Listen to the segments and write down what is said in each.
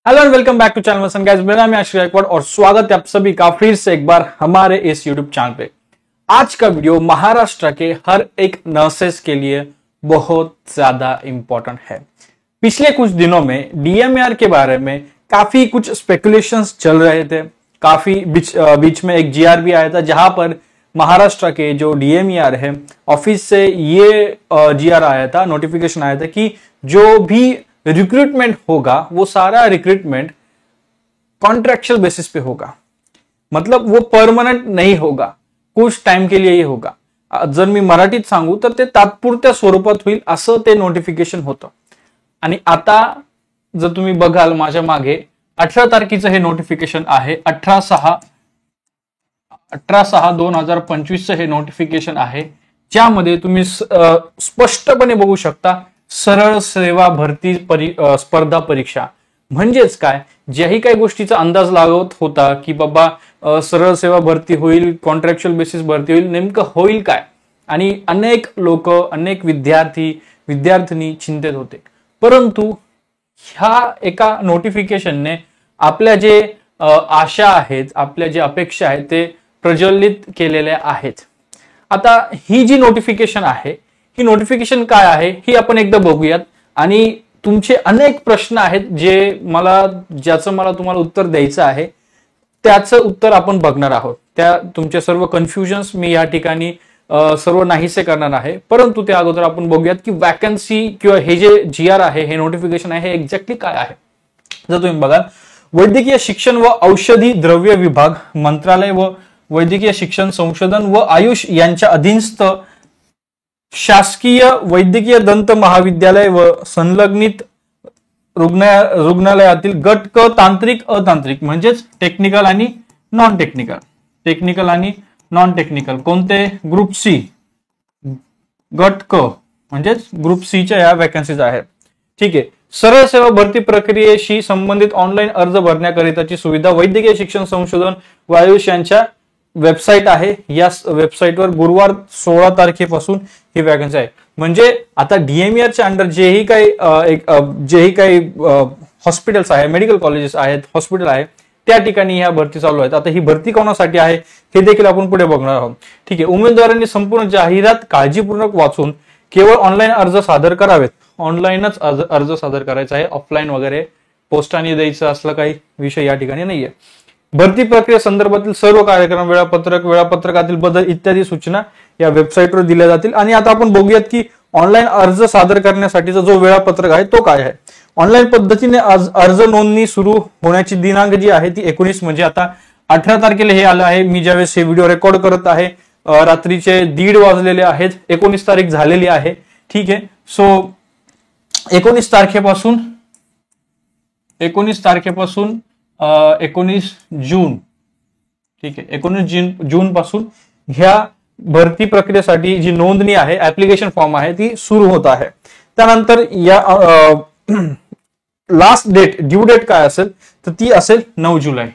Hello and welcome back to channel Vasan guys. मेरा नाम है आशीष गायकवाड़ और स्वागत है आप सभी का फिर से एक बार हमारे इस यूट्यूब चैनल पे। आज का वीडियो महाराष्ट्र के हर एक नर्सेस के लिए बहुत ज्यादा इंपॉर्टेंट है। पिछले कुछ दिनों में डीएमआर के बारे में काफी कुछ स्पेकुलेशंस चल रहे थे। काफी बीच में एक जीआर भी आया था जहां पर महाराष्ट्र के जो डीएमआर है ऑफिस से ये जीआर आया था, नोटिफिकेशन आया था कि जो भी रिक्रूटमेंट होगा वो सारा रिक्रूटमेंट कॉन्ट्रैक्चुअल बेसिस पे होगा, मतलब वो परमनंट नहीं होगा, कुछ टाइम के लिए ही होगा। जर मी मराठीत सांगू तर ते तात्पुरत्या स्वरूपात होईल असं ते नोटिफिकेशन होतं। आणि आता जर तुम्ही बघाल माझ्या मागे 18 तारखेचं हे नोटिफिकेशन आहे। 18/6/2025 हे नोटिफिकेशन आहे, ज्यामध्ये तुम्ही स्पष्टपणे बघू शकता सरळ सेवा भरती स्पर्धा परीक्षा। म्हणजेच काय, ज्याही काही गोष्टीचा अंदाज लागत होता की बाबा सरळ सेवा भरती होईल, कॉन्ट्रॅक्च्युअल बेसिस भरती होईल, नेमकं होईल काय, आणि अनेक लोक, अनेक विद्यार्थी चिंतित होते। परंतु ह्या एका नोटिफिकेशनने आपल्या जे आशा आहेत, आपल्या जे अपेक्षा आहेत ते प्रज्वलित केलेल्या आहेत। आता ही जी नोटिफिकेशन आहे, ही नोटिफिकेशन काय आहे ही आपण एकदा बघूयात। आणि तुमचे अनेक प्रश्न आहेत ज्याचं मला तुम्हाला उत्तर द्यायचं आहे, त्याचं उत्तर आपण बघणार आहोत। त्या तुमचे सर्व कन्फ्युजन्स मी या ठिकाणी सर्व नाहीसे करणार आहे। परंतु त्या अगोदर आपण बघूयात की वॅकन्सी किंवा हे जे जीआर आहे, हे नोटिफिकेशन आहे, हे एक्झॅक्टली काय आहे। जर तुम्ही बघाल, वैद्यकीय शिक्षण व औषधी द्रव्य विभाग मंत्रालय व वैद्यकीय शिक्षण संशोधन व आयुष यांच्या अधीनस्थ शासकीय वैद्यकीय दंत महाविद्यालय व संलग्नित रुग्णालयातील गट क तांत्रिक अतांत्रिक म्हणजेच टेक्निकल आणि नॉन टेक्निकल कोणते ग्रुप सी, गट क म्हणजेच ग्रुप सी च्या या वॅकन्सीज आहेत। ठीक आहे। सरळ सेवा भरती प्रक्रियेशी संबंधित ऑनलाईन अर्ज भरण्याकरिताची सुविधा वैद्यकीय शिक्षण संशोधन व आयुष यांच्या वेबसाईट आहे। या वेबसाईटवर गुरुवार 16 तारखेपासून ही वॅकन्सी आहे। म्हणजे आता डीएमआरच्या अंडर जेही काही हॉस्पिटल्स आहे, मेडिकल कॉलेजेस आहेत, हॉस्पिटल आहे, त्या ठिकाणी ह्या भरती चालू आहेत। आता ही भरती कोणासाठी आहे हे देखील आपण पुढे बघणार आहोत। ठीक आहे। उमेदवारांनी संपूर्ण जाहिरात काळजीपूर्वक वाचून केवळ ऑनलाईन अर्ज सादर करावेत। ऑनलाईनच अर्ज सादर करायचा आहे, ऑफलाईन वगैरे पोस्टाने द्यायचं असलं काही विषय या ठिकाणी नाहीये। भरती प्रक्रिये संदर्भातील सर्व कार्यक्रम, वेळापत्रकातील बदल इत्यादी सूचना या वेबसाईटवर दिल्या जातील। आणि आता आपण बघूयात की ऑनलाईन अर्ज सादर करण्यासाठीचा जो वेळापत्रक आहे तो काय आहे। ऑनलाईन पद्धतीने अर्ज नोंदणी सुरू होण्याची दिनांक जी आहे ती 19, म्हणजे आता 18 तारखेला हे आलं आहे। मी ज्यावेळेस हे व्हिडिओ रेकॉर्ड करत आहे रात्रीचे 1:30 वाजलेले आहेत, 19 तारीख झालेली आहे। ठीक आहे। सो 19 तारखेपासून 19 जून, ठीक आहे, 19 जून पासून ह्या भरती प्रक्रियेसाठी जी नोंदणी आहे, ऍप्लिकेशन फॉर्म आहे, ती सुरू होत आहे। त्यानंतर या लास्ट डेट, ड्यू डेट काय असेल तर ती असेल 9 जुलै,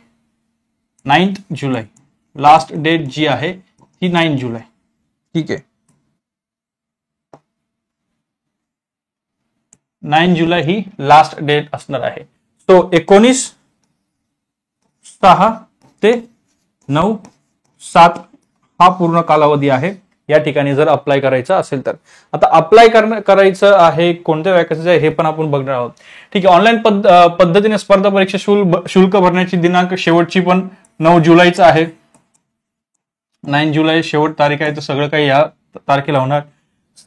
9 जुलै। लास्ट डेट जी आहे ती 9 जुलै। ठीक आहे। 9 जुलै ही लास्ट डेट असणार आहे। सो 19/6 ते 9/7 हा पूर्ण कालावधी आहे या ठिकाणी जर अप्लाय करायचं असेल तर। आता अप्लाय करायचं आहे, कोणत्या वॅकन्सी आहे हे पण आपण बघणार आहोत। ठीक आहे। ऑनलाईन पद्धतीने स्पर्धा परीक्षा शुल्क भरण्याची दिनांक शेवटची पण 9 जुलैचा आहे। 9 जुलै शेवट तारीख आहे, तर सगळं काही या तारखेला होणार।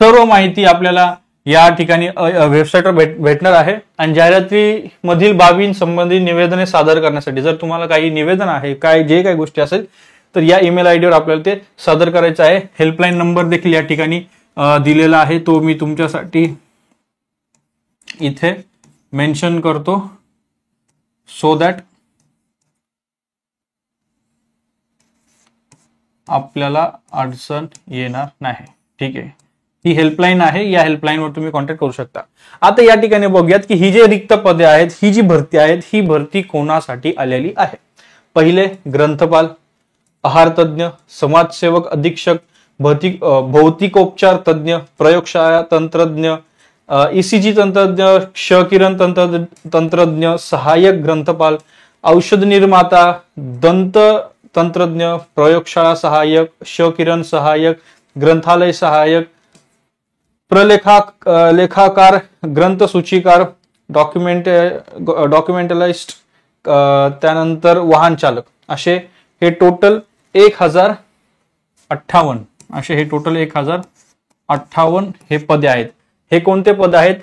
सर्व माहिती आपल्याला या ठिकाणी वेबसाईटवर भेटणार आहे। आणि जाहिराती मधील बाबींसंबंधी निवेदने सादर करण्यासाठी जर तुम्हाला काही निवेदन आहे, जे काही गोष्टी असेल तर या ईमेल आयडीवर आपल्याला ते सादर करायचं आहे। हेल्पलाईन नंबर देखील या ठिकाणी दिलेला आहे, तो मी तुमच्यासाठी इथे मेन्शन करतो सो दॅट आपल्याला अडचण येणार नाही। ठीक आहे। ही हेल्पलाईन आहे, या हेल्पलाईनवर तुम्ही कॉन्टॅक्ट करू शकता। आता या ठिकाणी बघूयात की ही जे रिक्त पदे आहेत, ही जी भरती आहेत, ही भरती कोणासाठी आलेली आहे। पहिले ग्रंथपाल, आहार तज्ञ, समाजसेवक अधीक्षक, भौतिकोपचार तज्ञ, प्रयोगशाळा तंत्रज्ञ, ईसीजी तंत्रज्ञ, क्ष किरण तंत्रज्ञ, सहाय्यक ग्रंथपाल, औषध निर्माता, दंत तंत्रज्ञ, प्रयोगशाळा सहाय्यक, क्ष किरण सहाय्यक, ग्रंथालय सहाय्यक, लेखाकार, ग्रंथ सूचीकार, डॉक्युमेंटलिस्ट, त्यानंतर वाहन चालक, असे हे टोटल 1058 असे हे टोटल 1058 हे पदे आहेत. हे कोणते पद आहेत?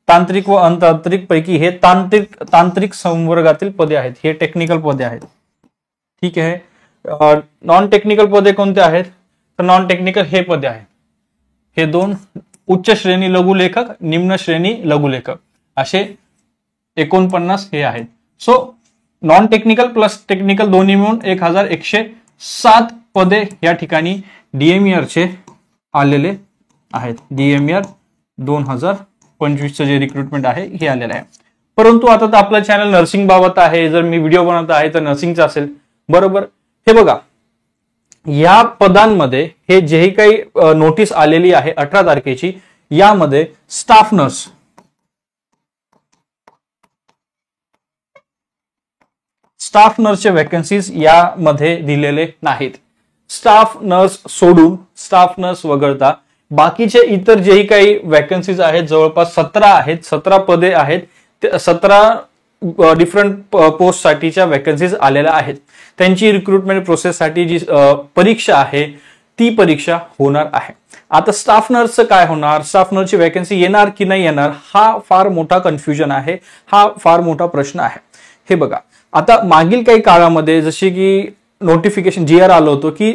तांत्रिक व अतांत्रिक पैकी हे तांत्रिक संवर्गातील पदे आहेत. हे टेक्निकल पदे आहेत. ठीक आहे. नॉन टेक्निकल पदे कोणते आहेत? तर नॉन टेक्निकल हे पदे आहेत. हे दोन उच्च श्रेणी लघुलेखक, निम्न श्रेणी लघुलेखक असे 49 हे आहेत. So non technical plus technical दोन्ही मिळून 1107 पदे या ठिकाणी DMER चे आलेले आहेत. DMER 2025 जे रिक्रुटमेंट आहे हे आलेलं आहे. परंतु आता तर आपलं चॅनल नर्सिंग बाबत आहे. जर मी व्हिडिओ बनवत आहे तर नर्सिंगचा असेल, बरोबर. हे बघा, या पदांमध्ये हे जे काही नोटीस आलेली आहे 18 तारखेची, यामध्ये स्टाफ नर्सचे वॅकन्सीज यामध्ये दिलेले नाहीत. स्टाफ नर्स सोडून, स्टाफ नर्स वगळता बाकीचे इतर जेही काही वॅकन्सीज आहेत जवळपास 17 आहेत. 17 पदे आहेत. 17 डिफरंट पोस्ट साठीच्या वॅकन्सीज आलेल्या आहेत. त्यांची रिक्रुटमेंट प्रोसेससाठी जी परीक्षा आहे ती परीक्षा होणार आहे. आता स्टाफ नर्सचं काय होणार? स्टाफ नर्सची वॅकन्सी येणार की नाही येणार, हा फार मोठा कन्फ्युजन आहे. हा फार मोठा प्रश्न आहे. हे बघा, आता मागील काही काळामध्ये जसे की नोटिफिकेशन GR आलं होतं की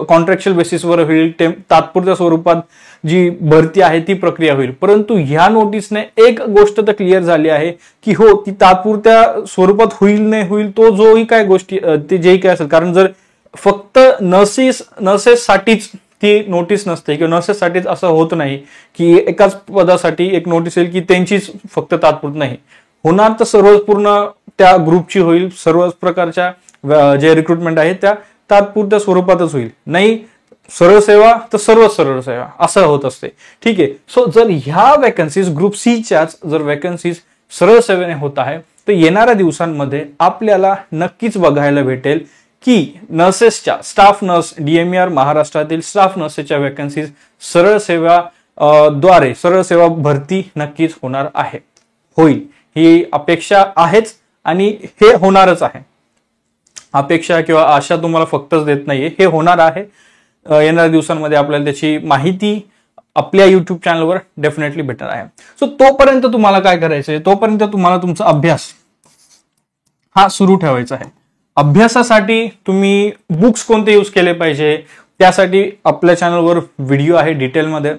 कॉन्ट्रॅक्च्युअल बेसिसवर होईल, तात्पुरत्या स्वरूपात जी भरती आहे ती प्रक्रिया होईल. परंतु ह्या नोटीसने एक गोष्ट तर क्लिअर झाली आहे की हो, ती तात्पुरत्या स्वरूपात होईल नाही होईल, तो जोही काय गोष्टी ते जेही काय असेल, कारण जर फक्त नर्सेससाठीच ती नोटीस नसते किंवा नर्सेससाठीच असं होत नाही की एकाच पदासाठी एक नोटीस येईल की त्यांचीच फक्त तात्पुरती नाही होणार, तर सर्व पूर्ण त्या ग्रुपची होईल. सर्व प्रकारच्या जे रिक्रुटमेंट आहे त्या तात्पुरत्या स्वरूपातच होईल. नाही सरळ सेवा तर सर्व सरळ सेवा असं होत असते. ठीक आहे. सो जर ह्या वॅकन्सीज ग्रुप Cच्याच जर वॅकन्सीज सरळ सेवेने होत आहे तर येणाऱ्या दिवसांमध्ये आपल्याला नक्कीच बघायला भेटेल की नर्सेसच्या, स्टाफ नर्स, DMER महाराष्ट्रातील स्टाफ नर्सेसच्या वॅकन्सीज सरळ सेवा भरती नक्कीच होणार आहे. होईल ही अपेक्षा आहेच आणि हे होणारच आहे. अपेक्षा किंवा आशा तुम्हाला फक्तच देत नाहीये, हे होणार आहे. येणाऱ्या दिवसांमध्ये आपल्याला त्याची माहिती आपल्या युट्यूब चॅनलवर डेफिनेटली भेटणार आहे. सो तोपर्यंत तुम्हाला काय करायचंय? तोपर्यंत तुम्हाला तुमचा अभ्यास हा सुरू ठेवायचा आहे. अभ्यासासाठी तुम्ही बुक्स कोणते यूज केले पाहिजे त्यासाठी आपल्या चॅनलवर व्हिडिओ आहे डिटेलमध्ये.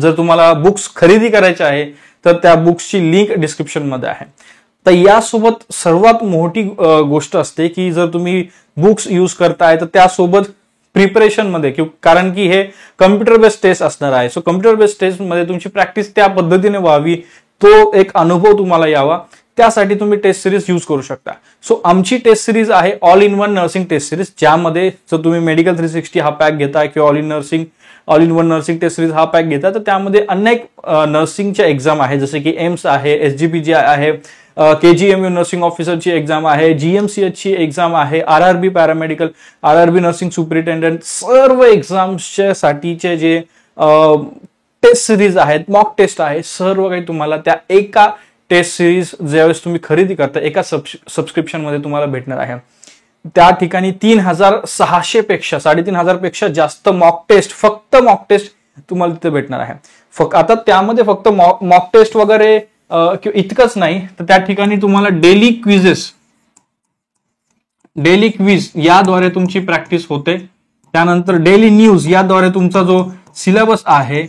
जर तुम्हाला बुक्स खरेदी करायचे आहे तर त्या बुक्सची लिंक डिस्क्रिप्शन मध्ये आहे. तर यासोबत सर्वात मोठी गोष्ट असते की जर तुम्ही बुक्स यूज करताय तर त्यासोबत प्रिपरेशन मध्ये, कारण की हे कम्प्युटर बेस्ड टेस्ट असणार आहे. सो कम्प्युटर बेस्ड टेस्ट मध्ये तुमची प्रॅक्टिस त्या पद्धतीने व्हावी, तो एक अनुभव तुम्हाला यावा, त्यासाठी तुम्ही टेस्ट सिरीज यूज करू शकता. सो आमची टेस्ट सिरीज आहे all in one nursing test series, ज्यामध्ये जर तुम्ही मेडिकल 360 हा पॅक घेता किंवा all in one nursing test series हा पॅक घेता तर त्यामध्ये अनेक नर्सिंगच्या एक्झाम आहे, जसे की एम्स आहे, SGPG आहे, KGMU नर्सिंग ऑफिसरची एक्झाम आहे, GMCH ची एक्झाम आहे, RRB paramedical, RRB nursing superintendent, सर्व एक्झाम्सच्या साठीचे जे टेस्ट सिरीज आहेत, मॉक टेस्ट आहे, सर्व काही तुम्हाला त्या एका टेस्ट सिरीज ज्यावेळेस तुम्ही खरेदी करता एका सबस्क्रिप्शन मध्ये तुम्हाला भेटणार आहे. त्या ठिकाणी 3600 पेक्षा 3500 पेक्षा जास्त मॉक टेस्ट, फक्त मॉक टेस्ट तुम्हाला तिथे भेटणार आहे. आता त्यामध्ये फक्त मॉक टेस्ट वगैरे इतकंच नाही, तर त्या ठिकाणी तुम्हाला डेली क्विज याद्वारे तुमची प्रॅक्टिस होते. त्यानंतर डेली न्यूज याद्वारे तुमचा जो सिलेबस आहे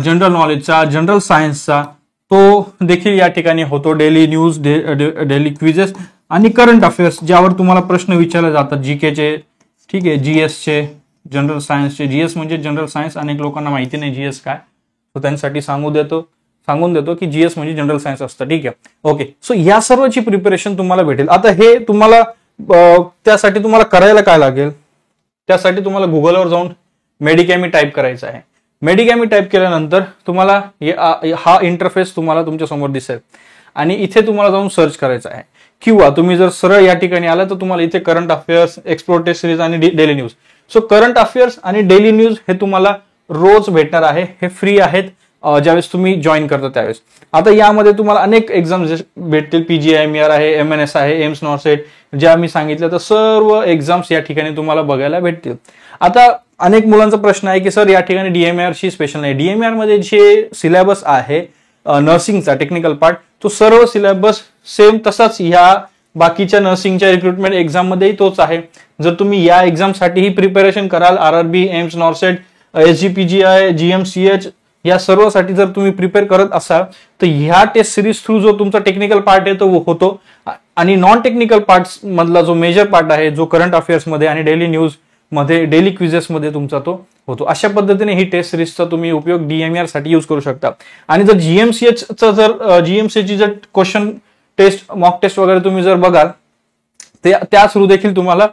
जनरल नॉलेजचा, जनरल सायन्सचा, तो देखील या ठिकाणी होतो. डेली न्यूज, डेली क्विजेस आणि करंट अफेअर्स ज्यावर तुम्हाला प्रश्न विचारले जातात, GKचे, ठीक आहे, GS चे, जनरल सायन्सचे. GS म्हणजे जनरल सायन्स, अनेक लोकांना माहिती नाही GS काय, तो त्यांच्यासाठी सांगून देतो की GS म्हणजे जनरल सायन्स असतं. ठीक आहे, ओके. सो या सर्वची प्रिपरेशन तुम्हाला भेटेल. आता हे तुम्हाला त्यासाठी तुम्हाला करायला काय लागेल? त्यासाठी तुम्हाला गुगलवर जाऊन मेडिकॅमी टाईप करायचं आहे. मेडिकॅमी टाईप केल्यानंतर तुम्हाला हा इंटरफेस तुम्हाला तुमच्या समोर दिसेल आणि इथे तुम्हाला जाऊन सर्च करायचं आहे, किंवा तुम्ही जर सरळ या ठिकाणी आला तर तुम्हाला इथे current affairs, explore test series आणि daily news. So current affairs आणि डेली न्यूज हे तुम्हाला रोज भेटणार आहे, हे फ्री आहेत ज्यावेळेस तुम्ही जॉईन करता त्यावेळेस. आता यामध्ये तुम्हाला अनेक एक्झाम भेटतील, PGIMER आहे, MNS आहे, एम्स नॉर्सेट, ज्या मी सांगितलं तर सर्व एक्झाम्स या ठिकाणी तुम्हाला बघायला भेटतील. आता अनेक मुलांचा प्रश्न आहे की सर या ठिकाणी DMR ची स्पेशल नाही. DMR मध्ये जे सिलेबस आहे नर्सिंगचा टेक्निकल पार्ट, तो सर्व सिलेबस सेम तसाच ह्या बाकीच्या नर्सिंगच्या रिक्रुटमेंट एक्झाम मध्येही तोच आहे. जर तुम्ही या एक्झामसाठीही प्रिपरेशन कराल, RRB, एम्स नॉर्सेट, SGPGI, GMCH या सर्वसाठी जर तुम्ही प्रिपेअर करत असाल तर ह्या टेस्ट सिरीज थ्रू जो तुमचा टेक्निकल पार्ट आहे तो होतो, आणि नॉन टेक्निकल पार्ट मधला जो मेजर पार्ट आहे, जो करंट अफेअर्स मध्ये आणि डेली न्यूज मध्ये, डेली क्विजेस मध्ये तुमचा तो होतो. अशा पद्धतीने ही टेस्ट सिरीजचा तुम्ही उपयोग DMR साठी यूज करू शकता. आणि जर GMCHचा GMCHची जर क्वेश्चन टेस्ट, मॉक टेस्ट वगैरे तुम्ही जर बघाल त्या थ्रू देखील तुम्हाला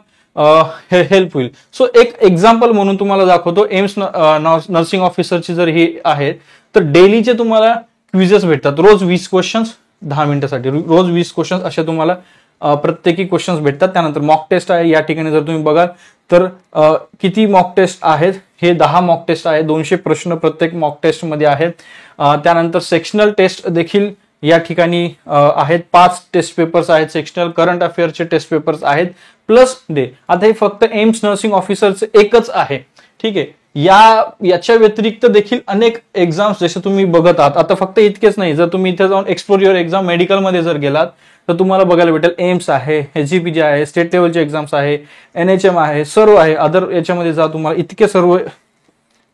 हे हेल्प होईल. सो एक एक्झाम्पल म्हणून तुम्हाला दाखवतो, एम्स नर्सिंग ऑफिसरची जर ही आहे तर डेलीचे तुम्हाला क्विजेस भेटतात, रोज 20 क्वेश्चन्स 10 मिनिटासाठी, रोज 20 क्वेश्चन्स असे तुम्हाला प्रत्येकी क्वेश्चन्स भेटतात. त्यानंतर मॉक टेस्ट आहे, या ठिकाणी जर तुम्ही बघाल तर किती मॉक टेस्ट आहेत, हे 10 मॉक टेस्ट आहे, 200 प्रश्न प्रत्येक मॉक टेस्ट मध्ये आहेत. त्यानंतर सेक्शनल टेस्ट देखील या ठिकाणी आहेत, 5 टेस्ट पेपर्स आहेत सेक्शनल, करंट अफेअर्सचे टेस्ट पेपर्स आहेत प्लस डे. आता हे फक्त एम्स नर्सिंग ऑफिसरचे एकच आहे, ठीक आहे. याच्या व्यतिरिक्त देखील अनेक एक्झाम्स जसे तुम्ही बघत आहात. आता फक्त इतकेच नाही, जर तुम्ही इथे जाऊन एक्सप्लोर युअर एक्झाम मेडिकलमध्ये जर गेलात तर तुम्हाला बघायला भेटेल एम्स आहे, SGPGI आहे, स्टेट लेवलचे एक्झाम्स आहे, NHM आहे, सर्व आहे. अदर याच्यामध्ये जा, तुम्हाला इतके सर्व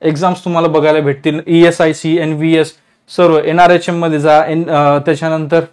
एक्झाम्स तुम्हाला बघायला भेटतील. ESIC, NVS सर्व, NRHM मध्ये जा, त्याच्यानंतर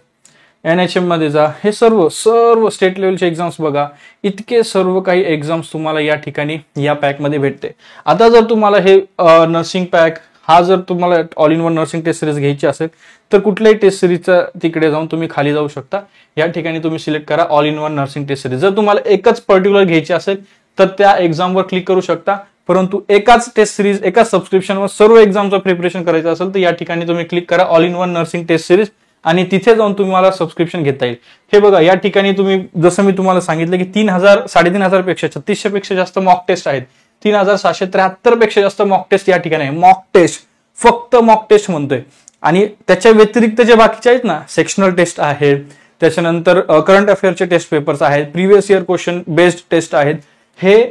NHM मध्ये जा, हे सर्व स्टेट लेवलचे एक्झाम्स बघा. इतके सर्व काही एक्झाम्स तुम्हाला या ठिकाणी या पॅक मध्ये भेटते. आता जर तुम्हाला हे नर्सिंग पॅक हा जर तुम्हाला all in one nursing test series घ्यायची असेल तर कुठल्याही टेस्ट सिरीजचा तिकडे जाऊन तुम्ही खाली जाऊ शकता. या ठिकाणी तुम्ही सिलेक्ट करा all in one nursing test series. जर तुम्हाला एकच पर्टिक्युलर घ्यायची असेल तर त्या एक्झामवर क्लिक करू शकता, परंतु एकाच टेस्ट सिरीज, एकाच सबस्क्रिप्शनवर सर्व एक्झामचं प्रिपरेशन करायचं असेल तर या ठिकाणी तुम्ही क्लिक करा all in one nursing test series आणि तिथे जाऊन तुम्हाला सबस्क्रिप्शन घेता येईल. हे बघा, या ठिकाणी तुम्ही जसं मी तुम्हाला सांगितलं की 3,000-3,500 पेक्षा 3600 पेक्षा जास्त मॉक टेस्ट आहेत, 3,773 पेक्षा जास्त मॉक टेस्ट या ठिकाणी आहे. मॉक टेस्ट, फक्त मॉक टेस्ट म्हणतोय. आणि त्याच्या व्यतिरिक्त जे बाकीचे आहेत ना, सेक्शनल टेस्ट आहेत, त्याच्यानंतर करंट अफेअरचे टेस्ट पेपर्स आहेत, previous year question based test आहेत, हे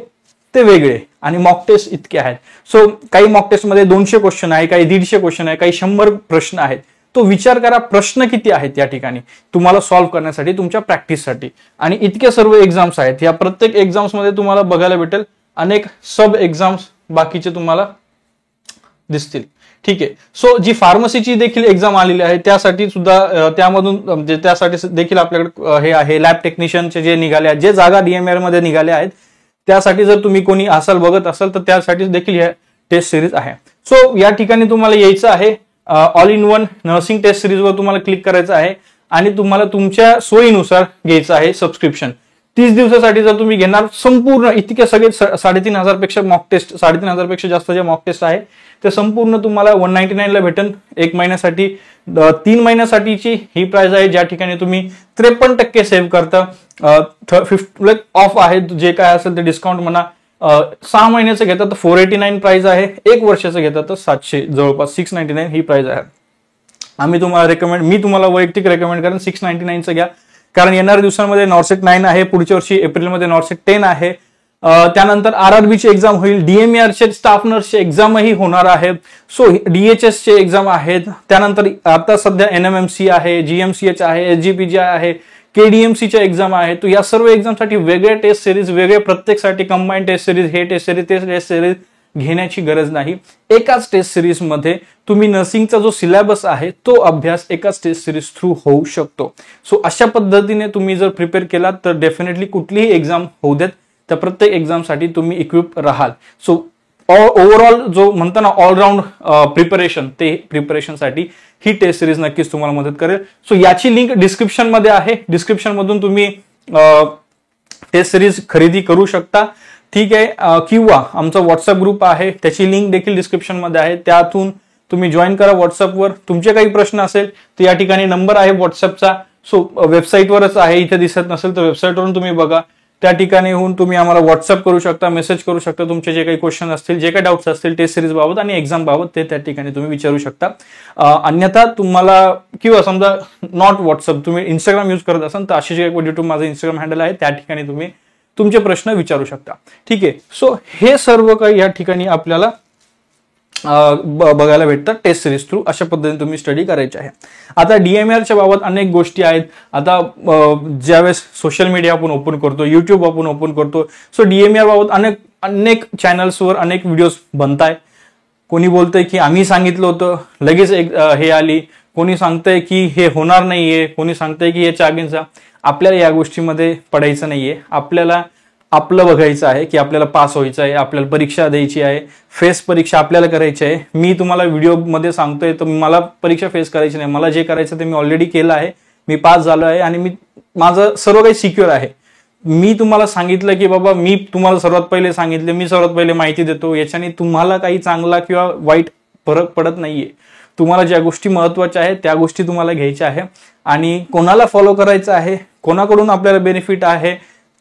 ते वेगळे आणि मॉक टेस्ट इतके आहेत. सो काही मॉक टेस्ट मध्ये 200 क्वेश्चन आहे, काही 150 क्वेश्चन आहे, काही 100 प्रश्न आहेत. तो विचार करा प्रश्न किती आहेत या ठिकाणी तुम्हाला सॉल्व्ह करण्यासाठी, तुमच्या प्रॅक्टिससाठी. आणि इतके सर्व एक्झाम्स आहेत. या प्रत्येक एक्झाम्स मध्ये तुम्हाला बघायला भेटेल अनेक सब एक्झाम्स बाकीचे तुम्हाला दिसतील, ठीक आहे. सो जी फार्मसीची देखील एक्झाम आलेली आहे त्यासाठी सुद्धा, त्यामधून त्यासाठी देखील आपल्याकडे हे आहे लॅब टेक्निशियनचे जे निघाले आहेत, जे जागा DMR मध्ये निघाल्या आहेत, त्यासाठी जर तुम्ही कोणी असाल बघत असाल तर त्यासाठी देखील हे टेस्ट सिरीज आहे. सो या ठिकाणी तुम्हाला यायचं आहे, all in one nursing test सिरीजवर तुम्हाला क्लिक करायचं आहे आणि तुम्हाला तुमच्या सोयीनुसार घ्यायचं आहे सबस्क्रिप्शन. 30 दिवसासाठी जर तुम्ही घेणार संपूर्ण इतके सगळे 3,500 पेक्षा मॉक टेस्ट, 3,500 पेक्षा जास्त जे मॉक टेस्ट आहे ते संपूर्ण तुम्हाला 199 ला भेटेल. 1 महिन्यासाठी, 3 महिन्यासाठीची ही प्राइस आहे, ज्या ठिकाणी तुम्ही 53% सेव्ह करता. 50 ऑफ आहे, जे काय असेल ते डिस्काउंट म्हणा. 6 महिन्याचं घेतात तर 489 प्राइस आहे, 1 वर्षाचं घेतात तर 700, जवळपास 699 ही प्राइस आहे. मी तुम्हाला वैयक्तिक रेकमेंड करेन 699चं घ्या, कारण येणाऱ्या दिवसांमध्ये नॉर्सेट 9 आहे, पुढच्या वर्षी एप्रिलमध्ये नॉर्सेट 10 आहे. त्यानंतर RRBची एक्झाम होईल, DMERचे स्टाफ नर्सचे एक्झामही होणार आहे. सो DHSचे एक्झाम आहेत. त्यानंतर आता सध्या NMMC आहे, GMCH आहे, SGPGI आहे, KDMCच्या एक्झाम आहे. तो या सर्व एक्झामसाठी वेगळे टेस्ट सिरीज, वेगळे प्रत्येकसाठी कंबाईन टेस्ट सिरीज, हे टेस्ट सिरीज, ते टेस्ट सिरीज घेण्याची गरज नाही. एकाच टेस्ट सिरीज मध्ये तुम्ही नर्सिंगचा जो सिलेबस आहे तो अभ्यास एकाच टेस्ट सिरीज थ्रू होऊ शकतो. सो अशा पद्धतीने तुम्ही जर प्रिपेअर केलात तर डेफिनेटली कुठलीही एक्झाम होऊ देत, त्या प्रत्येक एक्झामसाठी तुम्ही इक्विप राहाल. सो ओव्हरऑल जो म्हणतो ना ऑलराऊंड प्रिपरेशन, ते प्रिपरेशनसाठी ही टेस्ट सिरीज नक्कीच तुम्हाला मदत करेल. सो याची लिंक डिस्क्रिप्शन मध्ये आहे, डिस्क्रिप्शन मधून तुम्ही टेस्ट सिरीज खरेदी करू शकता. ठीक आहे. किंवा आमचा व्हॉट्सअप ग्रुप आहे, त्याची लिंक देखील डिस्क्रिप्शन मध्ये आहे, त्यातून तुम्ही जॉईन करा व्हॉट्सअपवर. तुमचे काही प्रश्न असेल तर या ठिकाणी नंबर आहे व्हॉट्सअपचा, सो वेबसाईटवरच आहे, इथे दिसत नसेल तर वेबसाईटवरून तुम्ही बघा. त्या ठिकाणी होऊन तुम्ही आम्हाला व्हॉट्सअप करू शकता, मेसेज करू शकता. तुमचे जे काही क्वेश्चन असतील, जे काही डाऊट्स असतील टेस्ट सिरीज बाबत आणि एक्झाम बाबत ते त्या ठिकाणी तुम्ही विचारू शकता. अन्यथा तुम्हाला किंवा समजा नॉट व्हॉट्सअप, तुम्ही इंस्टाग्राम यूज करत असाल तर आशिष गायकवाड YouTube माझं इंस्टाग्राम हँडल आहे, त्या ठिकाणी तुम्ही तुमचे प्रश्न विचारू शकता. ठीक आहे. सो हे सर्व काही या ठिकाणी आपल्याला बघायला भेटतं टेस्ट सिरीज थ्रू. अशा पद्धतीने तुम्ही स्टडी करायचे आहे. आता डीएमआरच्या बाबत अनेक गोष्टी आहेत. आता ज्यावेळेस सोशल मीडिया आपण ओपन करतो, युट्यूब आपण ओपन करतो, सो डीएमआर बाबत अनेक चॅनल्सवर अनेक व्हिडिओज बनताय. कोणी बोलतंय की आम्ही सांगितलं होतं, लगेच हे आली. कोणी सांगतंय की हे होणार नाहीये, कोणी सांगतंय की याच्या अगेन्स्ट. आपल्याला या गोष्टीमध्ये पडायचं नाहीये. आपल्याला आपलं बघायचं आहे की आपल्याला पास व्हायचं आहे, आपल्याला परीक्षा द्यायची आहे, फेस परीक्षा आपल्याला करायची आहे. मी तुम्हाला व्हिडिओमध्ये सांगतोय तर मला परीक्षा फेस करायची नाही. मला जे करायचं ते मी ऑलरेडी केलं आहे, मी पास झालो आहे आणि माझं सर्व काही सिक्युअर आहे. मी तुम्हाला सांगितलं की बाबा मी तुम्हाला सर्वात पहिले सांगितले, मी सर्वात पहिले माहिती देतो, याच्याने तुम्हाला काही चांगला किंवा वाईट फरक पडत नाहीये. तुम्हाला ज्या गोष्टी महत्वाच्या आहेत त्या गोष्टी तुम्हाला घ्यायच्या आहे आणि कोणाला फॉलो करायचं आहे, कोणाकडून आपल्याला बेनिफिट आहे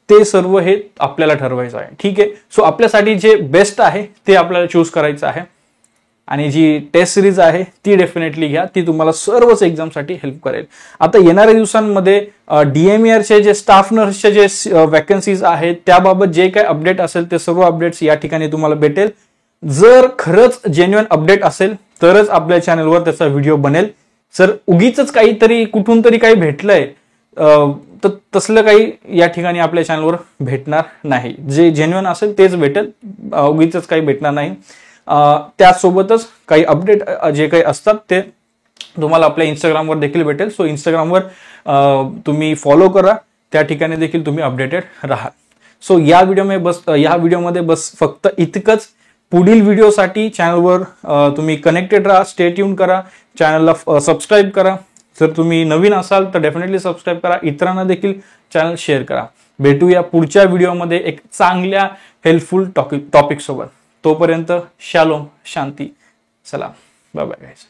ते सर्व हे आपल्याला ठरवायचं आहे. ठीक आहे. सो आपल्यासाठी जे बेस्ट आहे ते आपल्याला चूज करायचं आहे आणि जी टेस्ट सिरीज आहे ती डेफिनेटली घ्या, ती तुम्हाला सर्वच एक्झामसाठी हेल्प करेल. आता येणाऱ्या दिवसांमध्ये डीएमआरचे जे स्टाफ नर्सचे जे वॅकन्सीज आहेत त्याबाबत जे काही अपडेट असेल ते सर्व अपडेट्स या ठिकाणी तुम्हाला भेटेल. जर खरंच जेन्युइन अपडेट असेल तरच आपल्या चॅनलवर त्याचा व्हिडिओ बनेल. जर उगीच काहीतरी कुठून तरी काही भेटलंय तर तसलं काही या ठिकाणी आपल्या चॅनलवर भेटणार नाही. जे जेन्युइन असेल तेच भेटेल, उगीच काही भेटणार नाही. त्यासोबतच काही अपडेट जे काही असतात ते तुम्हाला आपल्या इंस्टाग्रामवर देखील भेटेल. सो इंस्टाग्रामवर तुम्ही फॉलो करा, त्या ठिकाणी देखील तुम्ही अपडेटेड राहा. सो या व्हिडिओमध्ये बस फक्त इतकंच. पुढील व्हिडिओसाठी चॅनलवर तुम्ही कनेक्टेड राहा, स्टे ट्यून करा, चॅनलला सबस्क्राईब करा. जर तुम्ही नवीन असाल तर डेफिनेटली सबस्क्राईब करा, इतरांना देखील चॅनल शेअर करा. भेटूया पुढच्या व्हिडिओमध्ये एक चांगल्या हेल्पफुल टॉपिक सोबत. तोपर्यंत शालोम, शांती, सलाम, बाय बाय गाईज.